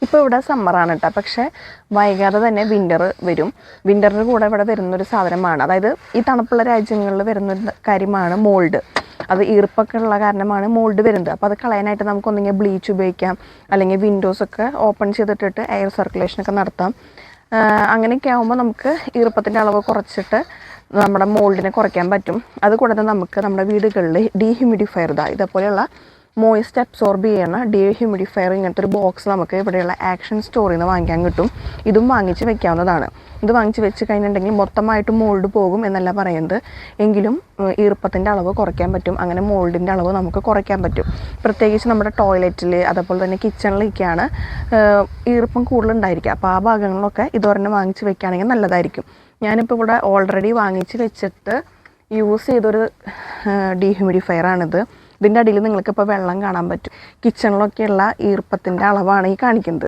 ഇപ്പോൾ ഇവിടെ സമ്മറാണ് കേട്ടോ, പക്ഷേ വൈകാതെ തന്നെ വിൻ്റർ വരും. വിൻ്ററിൻ്റെ കൂടെ ഇവിടെ വരുന്നൊരു സാധനമാണ്, അതായത് ഈ തണുപ്പുള്ള രാജ്യങ്ങളിൽ വരുന്നൊരു കാര്യമാണ് മോൾഡ്. അത് ഈർപ്പൊക്കെ ഉള്ള കാരണമാണ് മോൾഡ് വരുന്നത്. അപ്പോൾ അത് കളയാനായിട്ട് നമുക്കൊന്നെങ്കിൽ ബ്ലീച്ച് ഉപയോഗിക്കാം, അല്ലെങ്കിൽ വിൻഡോസൊക്കെ ഓപ്പൺ ചെയ്തിട്ടിട്ട് എയർ സർക്കുലേഷനൊക്കെ നടത്താം. അങ്ങനെയൊക്കെ ആകുമ്പോൾ നമുക്ക് ഈർപ്പത്തിൻ്റെ അളവ് കുറച്ചിട്ട് നമ്മുടെ മോൾഡിനെ കുറയ്ക്കാൻ പറ്റും. അതുകൂടാതെ നമുക്ക് നമ്മുടെ വീടുകളിൽ ഡീഹ്യൂമിഡിഫയർ ഇതേപോലെയുള്ള മോയിസ്റ്റ് അബ്സോർബ് ചെയ്യുന്ന ഡീഹ്യൂമിഡിഫയർ ഇങ്ങനത്തെ ഒരു ബോക്സ് നമുക്ക് ഇവിടെയുള്ള ആക്ഷൻ സ്റ്റോറിൽ നിന്ന് വാങ്ങിക്കാൻ കിട്ടും. ഇതും വാങ്ങിച്ച് വെക്കാവുന്നതാണ്. ഇത് വാങ്ങിച്ച് വെച്ച് കഴിഞ്ഞിട്ടുണ്ടെങ്കിൽ മൊത്തമായിട്ട് മോൾഡ് പോകും എന്നല്ല പറയുന്നത്, എങ്കിലും ഈർപ്പത്തിൻ്റെ അളവ് കുറയ്ക്കാൻ പറ്റും. അങ്ങനെ മോൾഡിൻ്റെ അളവ് നമുക്ക് കുറയ്ക്കാൻ പറ്റും. പ്രത്യേകിച്ച് നമ്മുടെ ടോയ്ലറ്റിൽ അതുപോലെ തന്നെ കിച്ചണിലേക്കാണ് ഈർപ്പം കൂടുതലുണ്ടായിരിക്കുക. അപ്പോൾ ആ ഭാഗങ്ങളിലൊക്കെ ഇതൊരെണ്ണം വാങ്ങിച്ച് വെക്കുകയാണെങ്കിൽ നല്ലതായിരിക്കും. ഞാനിപ്പോൾ ഇവിടെ ഓൾറെഡി വാങ്ങിച്ച് വെച്ചിട്ട് യൂസ് ചെയ്തൊരു ഡീഹ്യൂമിഡിഫയറാണിത്. ഇതിൻ്റെ അടിയിൽ നിങ്ങൾക്കിപ്പോൾ വെള്ളം കാണാൻ പറ്റും. കിച്ചണിലൊക്കെയുള്ള ഈർപ്പത്തിൻ്റെ അളവാണ് ഈ കാണിക്കുന്നത്.